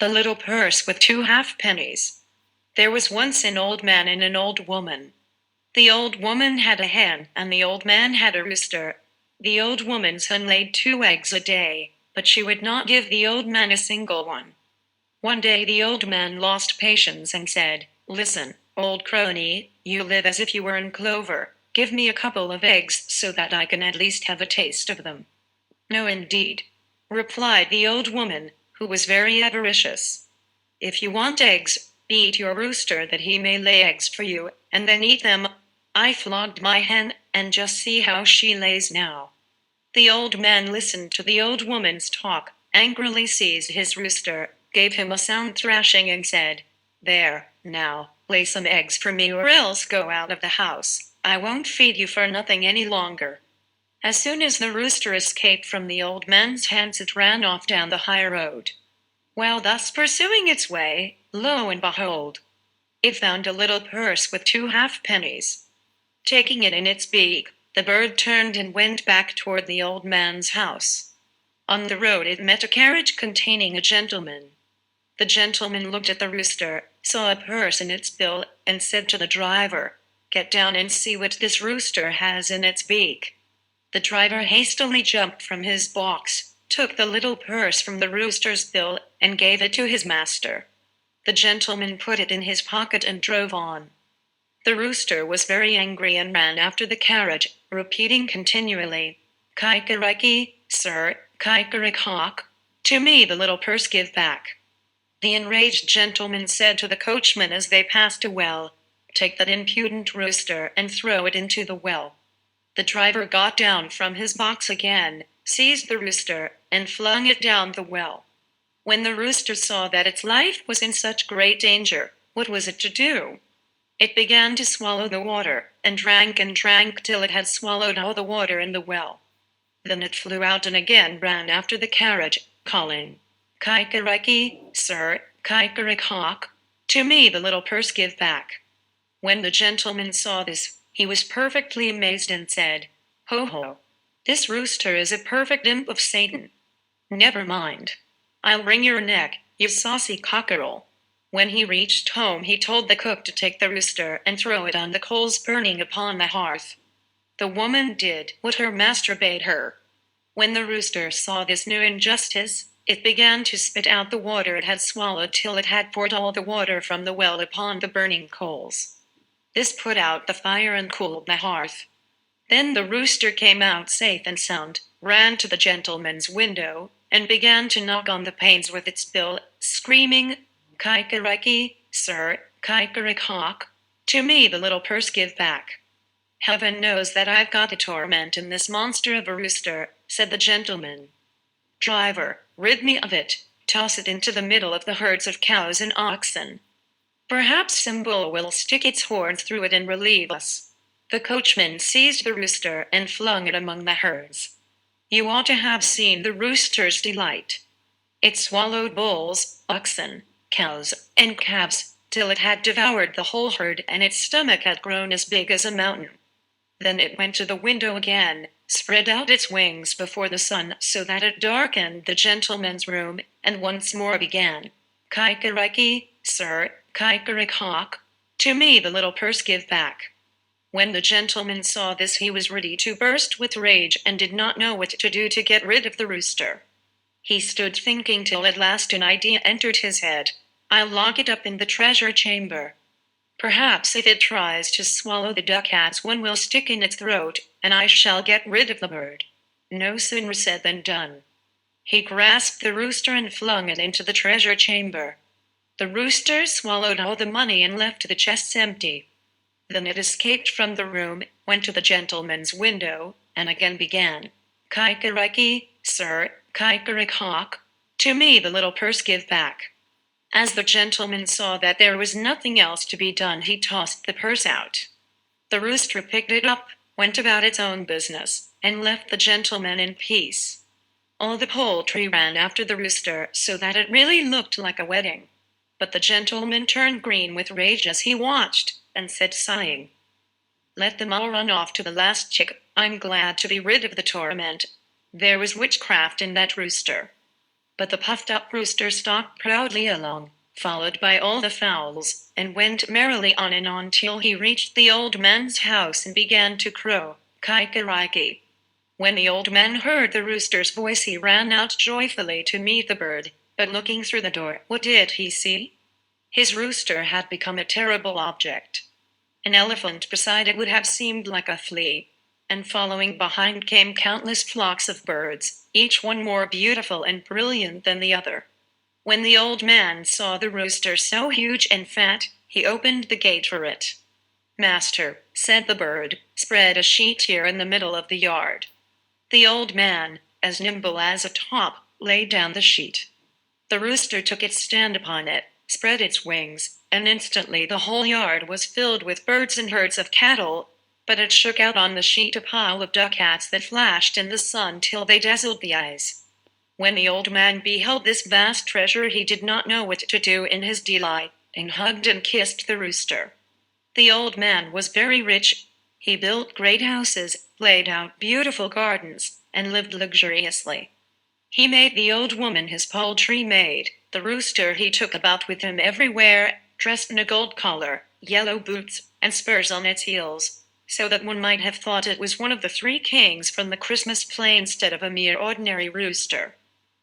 The Little Purse with Two Halfpennies. There was once an old man and an old woman. The old woman had a hen, and the old man had a rooster. The old woman's hen laid 2 eggs a day, but she would not give the old man a single one. One day the old man lost patience and said, "Listen, old crony, you live as if you were in clover. Give me a couple of eggs so that I can at least have a taste of them." "No, indeed," replied the old woman, who was very avaricious. "If you want eggs, beat your rooster that he may lay eggs for you, and then eat them. I flogged my hen, and just see how she lays now." The old man listened to the old woman's talk, angrily seized his rooster, gave him a sound thrashing, and said, "There, now, lay some eggs for me or else go out of the house. I won't feed you for nothing any longer." As soon as the rooster escaped from the old man's hands, it ran off down the high road. While thus pursuing its way, lo and behold, it found a little purse with 2 halfpennies. Taking it in its beak, the bird turned and went back toward the old man's house. On the road it met a carriage containing a gentleman. The gentleman looked at the rooster, saw a purse in its bill, and said to the driver, "Get down and see what this rooster has in its beak." The driver hastily jumped from his box, took the little purse from the rooster's bill, and gave it to his master. The gentleman put it in his pocket and drove on. The rooster was very angry and ran after the carriage, repeating continually, "Kikeriki, sir, kikerick-hawk, to me the little purse give back." The enraged gentleman said to the coachman as they passed a well, "Take that impudent rooster and throw it into the well." The driver got down from his box again, seized the rooster, and flung it down the well. When the rooster saw that its life was in such great danger, what was it to do? It began to swallow the water, and drank till it had swallowed all the water in the well. Then it flew out and again ran after the carriage, calling, "Kikeriki, sir, kikerick-hawk, to me the little purse give back." When the gentleman saw this, he was perfectly amazed and said, "Ho ho! This rooster is a perfect imp of Satan. Never mind. I'll wring your neck, you saucy cockerel." When he reached home he told the cook to take the rooster and throw it on the coals burning upon the hearth. The woman did what her master bade her. When the rooster saw this new injustice, it began to spit out the water it had swallowed till it had poured all the water from the well upon the burning coals. This put out the fire and cooled the hearth. Then the rooster came out safe and sound, ran to the gentleman's window, and began to knock on the panes with its bill, screaming, "Kikeriki, sir, kikerick-hawk, to me the little purse give back." "Heaven knows that I've got a torment in this monster of a rooster," said the gentleman. "Driver, rid me of it, toss it into the middle of the herds of cows and oxen. Perhaps some bull will stick its horns through it and relieve us." The coachman seized the rooster and flung it among the herds. You ought to have seen the rooster's delight. It swallowed bulls, oxen, cows, and calves, till it had devoured the whole herd and its stomach had grown as big as a mountain. Then it went to the window again, spread out its wings before the sun so that it darkened the gentleman's room, and once more began, "Kikeriki, sir, kikerick-hawk, to me the little purse give back." When the gentleman saw this he was ready to burst with rage and did not know what to do to get rid of the rooster. He stood thinking till at last an idea entered his head. "I'll lock it up in the treasure chamber. Perhaps if it tries to swallow the ducats one will stick in its throat, and I shall get rid of the bird." No sooner said than done. He grasped the rooster and flung it into the treasure chamber. The rooster swallowed all the money and left the chests empty. Then it escaped from the room, went to the gentleman's window, and again began, "Kikeriki, sir, kikerick-hawk, to me the little purse give back." As the gentleman saw that there was nothing else to be done, he tossed the purse out. The rooster picked it up, went about its own business, and left the gentleman in peace. All the poultry ran after the rooster so that it really looked like a wedding. But the gentleman turned green with rage as he watched, and said sighing, "Let them all run off to the last chick, I'm glad to be rid of the torment. There was witchcraft in that rooster." But the puffed-up rooster stalked proudly along, followed by all the fowls, and went merrily on and on till he reached the old man's house and began to crow, "Kikeriki." When the old man heard the rooster's voice, he ran out joyfully to meet the bird, but looking through the door, what did he see? His rooster had become a terrible object. An elephant beside it would have seemed like a flea, and following behind came countless flocks of birds, each one more beautiful and brilliant than the other. When the old man saw the rooster so huge and fat, he opened the gate for it. "Master," said the bird, "spread a sheet here in the middle of the yard." The old man, as nimble as a top, laid down the sheet. The rooster took its stand upon it, spread its wings, and instantly the whole yard was filled with birds and herds of cattle, but it shook out on the sheet a pile of ducats that flashed in the sun till they dazzled the eyes. When the old man beheld this vast treasure, he did not know what to do in his delight, and hugged and kissed the rooster. The old man was very rich. He built great houses, laid out beautiful gardens, and lived luxuriously. He made the old woman his poultry maid. The rooster he took about with him everywhere, dressed in a gold collar, yellow boots, and spurs on its heels, so that one might have thought it was one of the three kings from the Christmas play instead of a mere ordinary rooster.